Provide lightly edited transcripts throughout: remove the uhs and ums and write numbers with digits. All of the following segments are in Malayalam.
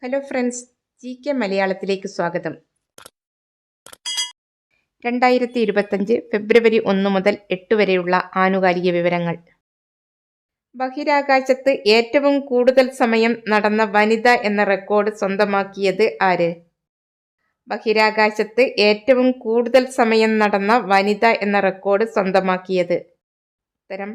ഹലോ ഫ്രണ്ട്സ്, GK മലയാളത്തിലേക്ക് സ്വാഗതം. 2025 ഫെബ്രുവരി 1 മുതൽ 8 വരെയുള്ള ആനുകാലിക വിവരങ്ങൾ. ബഹിരാകാശത്ത് ഏറ്റവും കൂടുതൽ സമയം നടന്ന വനിത എന്ന റെക്കോർഡ് സ്വന്തമാക്കിയത് ആര്? ബഹിരാകാശത്ത് ഏറ്റവും കൂടുതൽ സമയം നടന്ന വനിത എന്ന റെക്കോർഡ് സ്വന്തമാക്കിയത് ഉത്തരം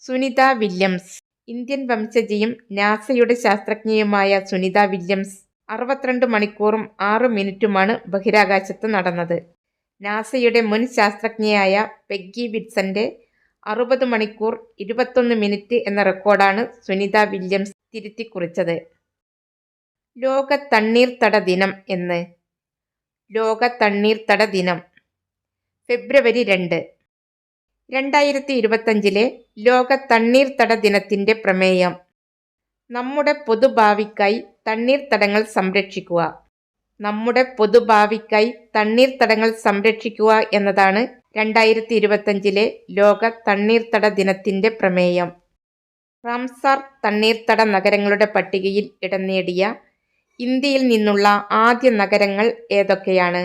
സുനിത വില്യംസ്. ഇന്ത്യൻ വംശജയും നാസയുടെ ശാസ്ത്രജ്ഞയുമായ സുനിത വില്യംസ് 62 മണിക്കൂറും 6 മിനിറ്റുമാണ് ബഹിരാകാശത്ത് നടന്നത്. നാസയുടെ മുൻ ശാസ്ത്രജ്ഞയായ പെഗ്ഗി വിറ്റ്സന്റെ 60 മണിക്കൂർ 21 മിനിറ്റ് എന്ന റെക്കോർഡാണ് സുനിത വില്യംസ് തിരുത്തിക്കുറിച്ചത്. ലോക തണ്ണീർത്തട ദിനം എന്ന്. ലോക തണ്ണീർത്തട ദിനം ഫെബ്രുവരി 2. 2025 ലോക തണ്ണീർത്തട ദിനത്തിന്റെ പ്രമേയം നമ്മുടെ പൊതുഭാവിക്കായി തണ്ണീർത്തടങ്ങൾ സംരക്ഷിക്കുക. നമ്മുടെ പൊതുഭാവിക്കായി തണ്ണീർത്തടങ്ങൾ സംരക്ഷിക്കുക എന്നതാണ് 2025 ലോക തണ്ണീർത്തട ദിനത്തിന്റെ പ്രമേയം. റാംസാർ തണ്ണീർത്തട നഗരങ്ങളുടെ പട്ടികയിൽ ഇടം നേടിയ ഇന്ത്യയിൽ നിന്നുള്ള ആദ്യ നഗരങ്ങൾ ഏതൊക്കെയാണ്?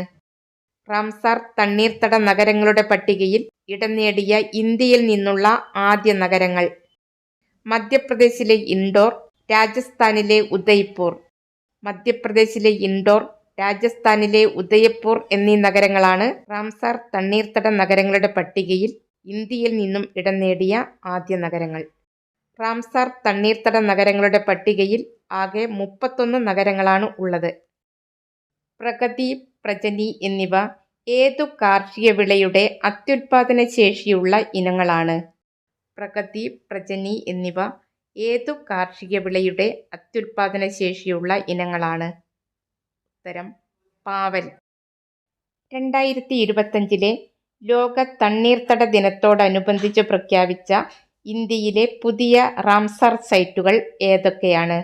റാംസാർ തണ്ണീർത്തട നഗരങ്ങളുടെ പട്ടികയിൽ ഇടം നേടിയ ഇന്ത്യയിൽ നിന്നുള്ള ആദ്യ നഗരങ്ങൾ: മധ്യപ്രദേശിലെ ഇൻഡോർ, രാജസ്ഥാനിലെ ഉദയ്പൂർ. മധ്യപ്രദേശിലെ ഇൻഡോർ, രാജസ്ഥാനിലെ ഉദയ്പൂർ എന്നീ നഗരങ്ങളാണ് റാംസാർ തണ്ണീർത്തട നഗരങ്ങളുടെ പട്ടികയിൽ ഇന്ത്യയിൽ നിന്നും ഇടം നേടിയ ആദ്യ നഗരങ്ങൾ. റാംസാർ തണ്ണീർത്തട നഗരങ്ങളുടെ പട്ടികയിൽ ആകെ 31 നഗരങ്ങളാണ് ഉള്ളത്. പ്രഗതി, പ്രജനി എന്നിവ ഏതു കാർഷിക വിളയുടെ അത്യുൽപാദന ശേഷിയുള്ള ഇനങ്ങളാണ്? പ്രഗതി, പ്രജനി എന്നിവ ഏതു കാർഷിക വിളയുടെ അത്യുൽപാദന ശേഷിയുള്ള ഇനങ്ങളാണ്? ഉത്തരം പാവൽ. 2025 ലോക തണ്ണീർത്തട ദിനത്തോടനുബന്ധിച്ച് പ്രഖ്യാപിച്ച ഇന്ത്യയിലെ പുതിയ റാംസാർ സൈറ്റുകൾ ഏതൊക്കെയാണ്?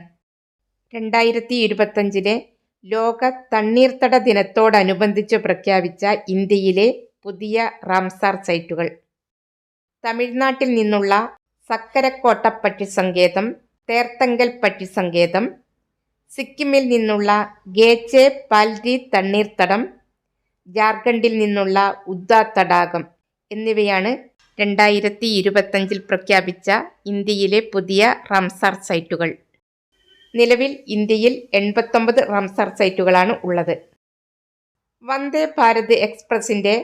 2025 ലോക തണ്ണീർത്തട ദിനത്തോടനുബന്ധിച്ച് പ്രഖ്യാപിച്ച ഇന്ത്യയിലെ പുതിയ റാംസാർ സൈറ്റുകൾ: തമിഴ്നാട്ടിൽ നിന്നുള്ള സക്കരക്കോട്ട പക്ഷിസങ്കേതം, തേർത്തങ്കൽ പക്ഷിസങ്കേതം, സിക്കിമിൽ നിന്നുള്ള ഗേച്ചെ പാൽരി തണ്ണീർത്തടം, ജാർഖണ്ഡിൽ നിന്നുള്ള ഉദ്ദ തടാകം എന്നിവയാണ് 2025 പ്രഖ്യാപിച്ച ഇന്ത്യയിലെ പുതിയ റാംസാർ സൈറ്റുകൾ. നിലവിൽ ഇന്ത്യയിൽ 89 റാംസാർ സൈറ്റുകളാണ് ഉള്ളത്. വന്ദേ ഭാരത് എക്സ്പ്രസിന്റെ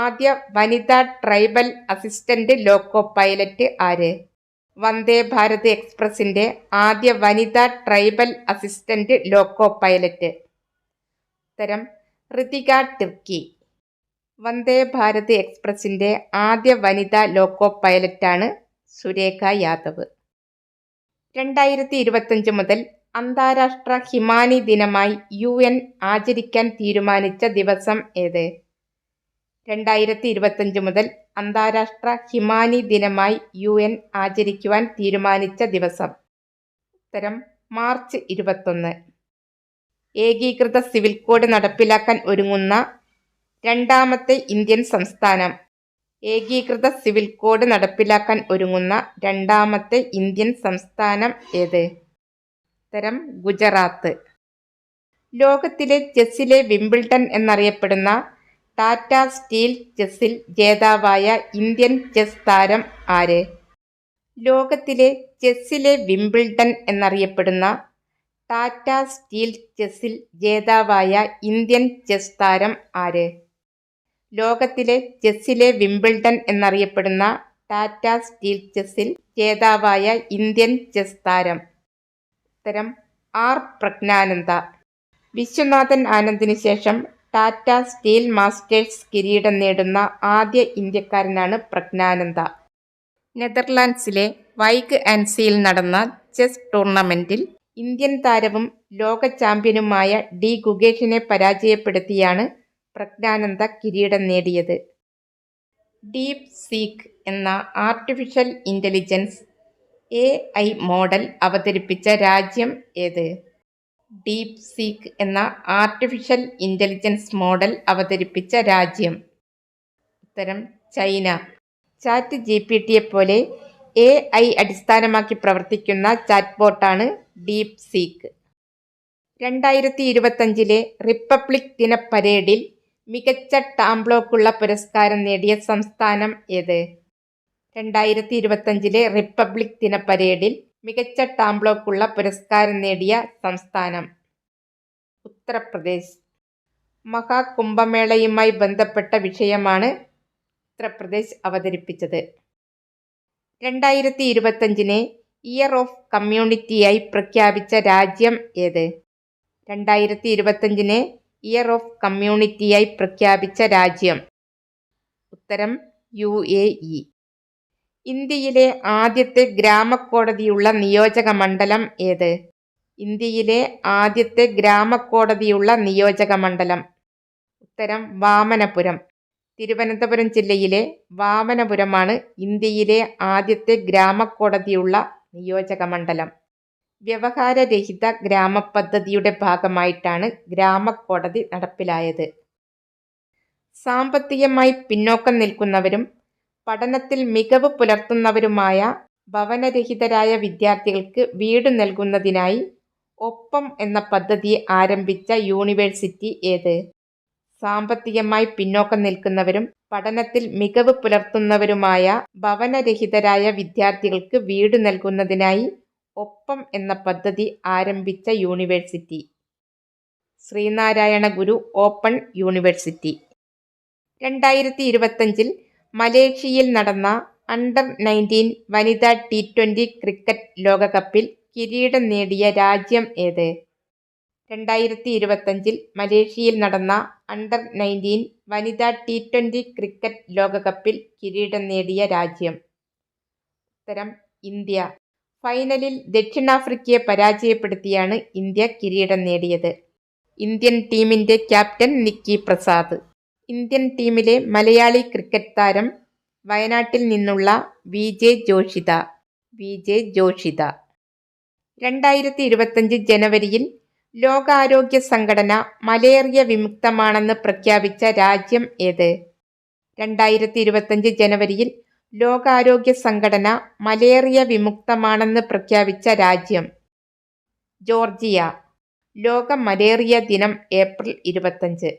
ആദ്യ വനിതാ ട്രൈബൽ അസിസ്റ്റന്റ് ലോക്കോ പൈലറ്റ് ആര്? വന്ദേ ഭാരത് എക്സ്പ്രസിന്റെ ആദ്യ വനിതാ ട്രൈബൽ അസിസ്റ്റന്റ് ലോക്കോ പൈലറ്റ്. ഉത്തരം ഋതിക ടിർക്കി. വന്ദേ ഭാരത് എക്സ്പ്രസിന്റെ ആദ്യ വനിതാ ലോക്കോ പൈലറ്റാണ് സുരേഖ യാദവ്. 2025 മുതൽ അന്താരാഷ്ട്ര ഹിമാനി ദിനമായി UN ആചരിക്കാൻ തീരുമാനിച്ച ദിവസം ഏത്? 2025 മുതൽ അന്താരാഷ്ട്ര ഹിമാനി ദിനമായി UN ആചരിക്കുവാൻ തീരുമാനിച്ച ദിവസം. ഉത്തരം മാർച്ച് 21. ഏകീകൃത സിവിൽ കോഡ് നടപ്പിലാക്കാൻ ഒരുങ്ങുന്ന രണ്ടാമത്തെ ഇന്ത്യൻ സംസ്ഥാനം. ഏകീകൃത സിവിൽ കോഡ് നടപ്പിലാക്കാൻ ഒരുങ്ങുന്ന രണ്ടാമത്തെ ഇന്ത്യൻ സംസ്ഥാനം ഏത്? ഉത്തരം ഗുജറാത്ത്. ലോകത്തിലെ ചെസ്സിലെ വിംബിൾഡൺ എന്നറിയപ്പെടുന്ന ടാറ്റ സ്റ്റീൽ ചെസ്സിൽ ജേതാവായ ഇന്ത്യൻ ചെസ് താരം ആര്? ലോകത്തിലെ ചെസ്സിലെ വിംബിൾഡൺ എന്നറിയപ്പെടുന്ന ടാറ്റ സ്റ്റീൽ ചെസ്സിൽ ജേതാവായ ഇന്ത്യൻ ചെസ് താരം ആര്? ലോകത്തിലെ ചെസ്സിലെ വിംബിൾഡൺ എന്നറിയപ്പെടുന്ന ടാറ്റ സ്റ്റീൽ ചെസ്സിൽ ജേതാവായ ഇന്ത്യൻ ചെസ് താരം. ഉത്തരം ആർ പ്രജ്ഞാനന്ദ. വിശ്വനാഥൻ ആനന്ദിന് ശേഷം ടാറ്റ സ്റ്റീൽ മാസ്റ്റേഴ്സ് കിരീടം നേടുന്ന ആദ്യ ഇന്ത്യക്കാരനാണ് പ്രജ്ഞാനന്ദ. നെതർലാൻഡ്സിലെ വൈഗ് ആൻസിയിൽ നടന്ന ചെസ് ടൂർണമെന്റിൽ ഇന്ത്യൻ താരവും ലോക ചാമ്പ്യനുമായ ഡി ഗുഗേഷിനെ പരാജയപ്പെടുത്തിയാണ് പ്രജ്ഞാനന്ദ കിരീടം നേടിയത്. ഡീപ് സീക്ക് എന്ന ആർട്ടിഫിഷ്യൽ ഇന്റലിജൻസ് AI മോഡൽ അവതരിപ്പിച്ച രാജ്യം ഏത്? ഡീപ് സീക്ക് എന്ന ആർട്ടിഫിഷ്യൽ ഇന്റലിജൻസ് മോഡൽ അവതരിപ്പിച്ച രാജ്യം. ഉത്തരം ചൈന. ചാറ്റ് GPT പോലെ AI അടിസ്ഥാനമാക്കി പ്രവർത്തിക്കുന്ന ചാറ്റ് ബോട്ടാണ് ഡീപ് സീക്ക്. 2025 റിപ്പബ്ലിക് ദിന പരേഡിൽ മികച്ച ടാംബ്ലോക്കുള്ള പുരസ്കാരം നേടിയ സംസ്ഥാനം ഏത്? 2025 റിപ്പബ്ലിക് ദിന പരേഡിൽ മികച്ച ടാംബ്ലോക്കുള്ള പുരസ്കാരം നേടിയ സംസ്ഥാനം ഉത്തർപ്രദേശ്. മഹാകുംഭമേളയുമായി ബന്ധപ്പെട്ട വിഷയമാണ് ഉത്തർപ്രദേശ് അവതരിപ്പിച്ചത്. 2025 ഇയർ ഓഫ് കമ്മ്യൂണിറ്റിയായി പ്രഖ്യാപിച്ച രാജ്യം ഏത്? 2025 ഇയർ ഓഫ് കമ്മ്യൂണിറ്റിയായി പ്രഖ്യാപിച്ച രാജ്യം ഉത്തരം UAE. ഇന്ത്യയിലെ ആദ്യത്തെ ഗ്രാമക്കോടതിയുള്ള നിയോജക മണ്ഡലം ഏത്? ഇന്ത്യയിലെ ആദ്യത്തെ ഗ്രാമക്കോടതിയുള്ള നിയോജക മണ്ഡലം ഉത്തരം വാമനപുരം. തിരുവനന്തപുരം ജില്ലയിലെ വാമനപുരമാണ് ഇന്ത്യയിലെ ആദ്യത്തെ ഗ്രാമക്കോടതിയുള്ള നിയോജക മണ്ഡലം. വ്യവഹാരരഹിത ഗ്രാമപദ്ധതിയുടെ ഭാഗമായിട്ടാണ് ഗ്രാമക്കോടതി നടപ്പിലായത്. സാമ്പത്തികമായി പിന്നോക്കം നിൽക്കുന്നവരും പഠനത്തിൽ മികവ് പുലർത്തുന്നവരുമായ ഭവനരഹിതരായ വിദ്യാർത്ഥികൾക്ക് വീട് നൽകുന്നതിനായി ഒപ്പം എന്ന പദ്ധതി ആരംഭിച്ച യൂണിവേഴ്സിറ്റി ഏത്? സാമ്പത്തികമായി പിന്നോക്കം നിൽക്കുന്നവരും പഠനത്തിൽ മികവ് പുലർത്തുന്നവരുമായ ഭവനരഹിതരായ വിദ്യാർത്ഥികൾക്ക് വീട് നൽകുന്നതിനായി ഒപ്പം എന്ന പദ്ധതി ആരംഭിച്ച യൂണിവേഴ്സിറ്റി ശ്രീനാരായണ ഗുരു ഓപ്പൺ യൂണിവേഴ്സിറ്റി. 2025 മലേഷ്യയിൽ നടന്ന അണ്ടർ-19 വനിതാ T20 ക്രിക്കറ്റ് ലോകകപ്പിൽ കിരീടം നേടിയ രാജ്യം ഏത്? 2025 മലേഷ്യയിൽ നടന്ന അണ്ടർ-19 വനിതാ T20 ക്രിക്കറ്റ് ലോകകപ്പിൽ കിരീടം നേടിയ രാജ്യം ഉത്തരം ഇന്ത്യ. ഫൈനലിൽ ദക്ഷിണാഫ്രിക്കയെ പരാജയപ്പെടുത്തിയാണ് ഇന്ത്യ കിരീടം നേടിയത്. ഇന്ത്യൻ ടീമിന്റെ ക്യാപ്റ്റൻ നിക്കി പ്രസാദ്. ഇന്ത്യൻ ടീമിലെ മലയാളി ക്രിക്കറ്റ് താരം വയനാട്ടിൽ നിന്നുള്ള VJ ജോഷിത. 2025 ജനുവരിയിൽ ലോകാരോഗ്യ സംഘടന മലേറിയ വിമുക്തമാണെന്ന് പ്രഖ്യാപിച്ച രാജ്യം ഏത്? 2025 ജനുവരിയിൽ ലോകാരോഗ്യ സംഘടന മലേറിയ വിമുക്തമാണെന്ന് പ്രഖ്യാപിച്ച രാജ്യം ജോർജിയ. ലോക മലേറിയ ദിനം April 25.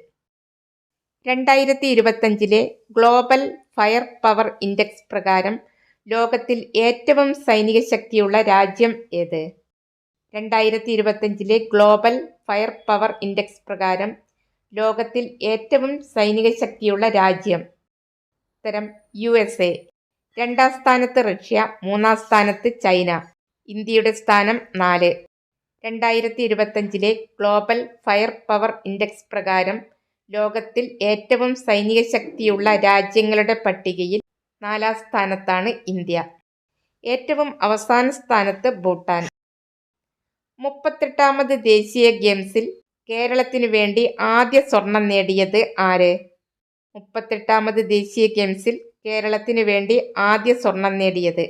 2025 global fire power index പ്രകാരം ലോകത്തിൽ ഏറ്റവും സൈനിക ശക്തിയുള്ള രാജ്യം ഏത്? 2025 ഗ്ലോബൽ ഫയർ പവർ ഇൻഡെക്സ് പ്രകാരം ലോകത്തിൽ ഏറ്റവും സൈനിക ശക്തിയുള്ള രാജ്യം ഉത്തരം USA. 2ാം സ്ഥാനത്ത് റഷ്യ, 3ാം സ്ഥാനത്ത് ചൈന. ഇന്ത്യയുടെ സ്ഥാനം 4. 2025 ഗ്ലോബൽ ഫയർ പവർ ഇൻഡെക്സ് പ്രകാരം ലോകത്തിൽ ഏറ്റവും സൈനിക ശക്തിയുള്ള രാജ്യങ്ങളുടെ പട്ടികയിൽ 4ാം സ്ഥാനത്താണ് ഇന്ത്യ. ഏറ്റവും അവസാന സ്ഥാനത്ത് ഭൂട്ടാൻ. 38ാമത് ദേശീയ ഗെയിംസിൽ കേരളത്തിനു വേണ്ടി ആദ്യ സ്വർണം നേടിയത് ആര്? 38ാമത് ദേശീയ ഗെയിംസിൽ കേരളത്തിനു വേണ്ടി ആദ്യ സ്വർണം നേടിയത്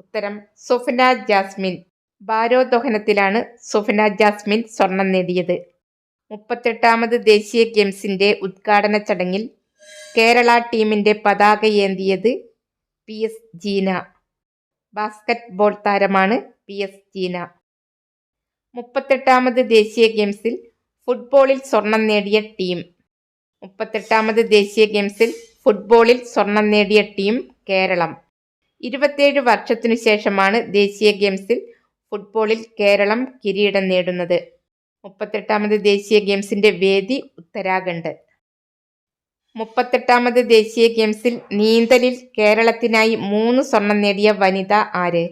ഉത്തരം സ്വപ്ന ജാസ്മിൻ. ഭാരോദ്വഹനത്തിലാണ് സ്വപ്ന ജാസ്മിൻ സ്വർണം നേടിയത്. 38ാമത് ദേശീയ ഗെയിംസിന്റെ ഉദ്ഘാടന ചടങ്ങിൽ കേരള ടീമിന്റെ പതാകയേന്തിയത് PS ജീന. ബാസ്കറ്റ് ബോൾ താരമാണ് PS ജീന. 38ാമത് ദേശീയ ഗെയിംസിൽ ഫുട്ബോളിൽ സ്വർണം നേടിയ ടീം. 38ാമത് ദേശീയ ഗെയിംസിൽ ഫുട്ബോളിൽ സ്വർണം നേടിയ ടീം കേരളം. 27 വർഷത്തിനു ശേഷമാണ് ദേശീയ ഗെയിംസിൽ ഫുട്ബോളിൽ കേരളം കിരീടം നേടുന്നത്. 38ാമത് ദേശീയ ഗെയിംസിന്റെ വേദി ഉത്തരാഖണ്ഡ്. 38ാമത് ദേശീയ ഗെയിംസിൽ നീന്തലിൽ കേരളത്തിനായി 3 സ്വർണം നേടിയ വനിത ആര്?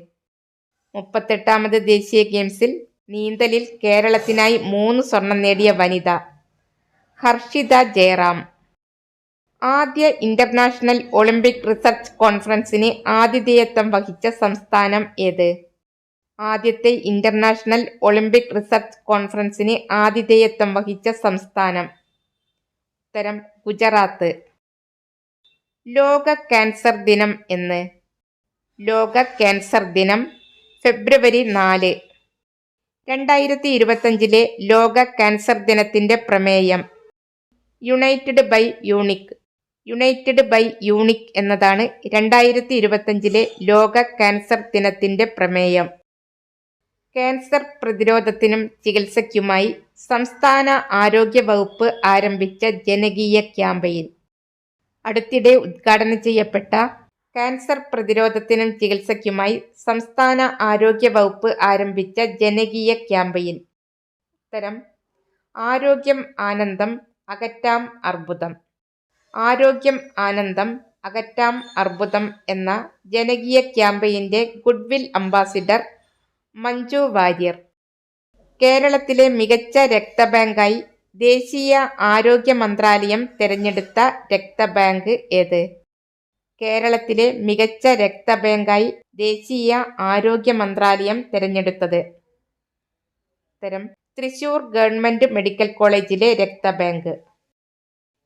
38ാമത് ദേശീയ ഗെയിംസിൽ നീന്തലിൽ കേരളത്തിനായി 3 സ്വർണം നേടിയ വനിത ഹർഷിത ജയറാം. ആദ്യ ഇന്റർനാഷണൽ ഒളിമ്പിക് റിസർച്ച് കോൺഫറൻസിന് ആതിഥേയത്വം വഹിച്ച സംസ്ഥാനം ഏത്? ആദ്യത്തെ ഇന്റർനാഷണൽ ഒളിമ്പിക് റിസർച്ച് കോൺഫറൻസിന് ആതിഥേയത്വം വഹിച്ച സംസ്ഥാനം ഉത്തരം ഗുജറാത്ത്. ലോക ക്യാൻസർ ദിനം എന്ന്? ലോക ക്യാൻസർ ദിനം ഫെബ്രുവരി 4. 2025 ലോക ക്യാൻസർ ദിനത്തിന്റെ പ്രമേയം united by unique. United by unique എന്നതാണ് 2025 ലോക ക്യാൻസർ ദിനത്തിന്റെ പ്രമേയം. ക്യാൻസർ പ്രതിരോധത്തിനും ചികിത്സയ്ക്കുമായി സംസ്ഥാന ആരോഗ്യ വകുപ്പ് ആരംഭിച്ച ജനകീയ ക്യാമ്പയിൻ. അടുത്തിടെ ഉദ്ഘാടനം ചെയ്യപ്പെട്ട ക്യാൻസർ പ്രതിരോധത്തിനും ചികിത്സയ്ക്കുമായി സംസ്ഥാന ആരോഗ്യ വകുപ്പ് ആരംഭിച്ച ജനകീയ ക്യാമ്പയിൻ. ഉത്തരം: ആരോഗ്യം ആനന്ദം അകറ്റാം അർബുദം. ആരോഗ്യം ആനന്ദം അകറ്റാം അർബുദം എന്ന ജനകീയ ക്യാമ്പയിന്റെ ഗുഡ്വിൽ അംബാസിഡർ മഞ്ജു വാര്യർ. കേരളത്തിലെ മികച്ച രക്തബാങ്കായി ദേശീയ ആരോഗ്യ മന്ത്രാലയം തെരഞ്ഞെടുത്ത രക്തബാങ്ക് ഏത്? കേരളത്തിലെ മികച്ച രക്തബാങ്കായി ദേശീയ ആരോഗ്യ മന്ത്രാലയം തെരഞ്ഞെടുത്തത്. ഉത്തരം: തൃശൂർ ഗവൺമെന്റ് മെഡിക്കൽ കോളേജിലെ രക്തബാങ്ക്.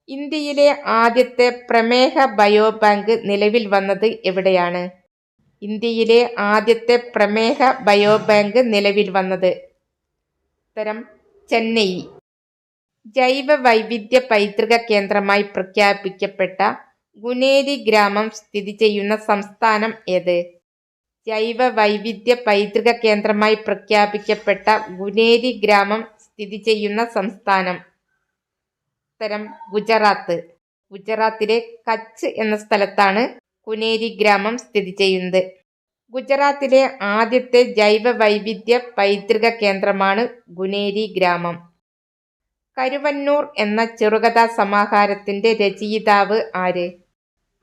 ഇന്ത്യയിലെ ആദ്യത്തെ പ്രമേഹ ബയോബാങ്ക് നിലവിൽ വന്നത് എവിടെയാണ്? ഇന്ത്യയിലെ ആദ്യത്തെ പ്രമേഹ ബയോബാങ്ക് നിലവിൽ വന്നത്. ഉത്തരം: ചെന്നൈ. ജൈവ വൈവിധ്യ പൈതൃക കേന്ദ്രമായി പ്രഖ്യാപിക്കപ്പെട്ട ഗുനേരി ഗ്രാമം സ്ഥിതി ചെയ്യുന്ന സംസ്ഥാനം ഏത്? ജൈവ വൈവിധ്യ പൈതൃക കേന്ദ്രമായി പ്രഖ്യാപിക്കപ്പെട്ട ഗുനേരി ഗ്രാമം സ്ഥിതി ചെയ്യുന്ന സംസ്ഥാനം. ഉത്തരം: ഗുജറാത്ത്. ഗുജറാത്തിലെ കച്ച് എന്ന സ്ഥലത്താണ് ഗുനേരി ഗ്രാമം സ്ഥിതി ചെയ്യുന്നത്. ഗുജറാത്തിലെ ആദ്യത്തെ ജൈവ വൈവിധ്യ പൈതൃക കേന്ദ്രമാണ് ഗുനേരി ഗ്രാമം. കരുവന്നൂർ എന്ന ചെറുകഥാ സമാഹാരത്തിന്റെ രചയിതാവ് ആര്?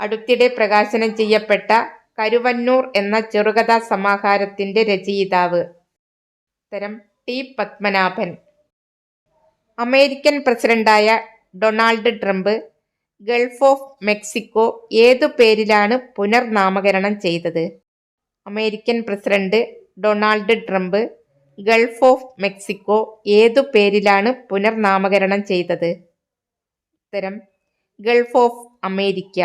അടുത്തിടെ പ്രകാശനം ചെയ്യപ്പെട്ട കരുവന്നൂർ എന്ന ചെറുകഥാ സമാഹാരത്തിന്റെ രചയിതാവ്. ഉത്തരം: ടി പത്മനാഭൻ. അമേരിക്കൻ പ്രസിഡന്റായ Donald Trump Gulf of Mexico ഏതു പേരിലാണ് പുനർനാമകരണം ചെയ്തത്? American president Donald Trump Gulf of Mexico ഏതു പേരിലാണ് പുനർനാമകരണം ചെയ്തത്? ഉത്തരം: ഗൾഫ് ഓഫ് അമേരിക്ക.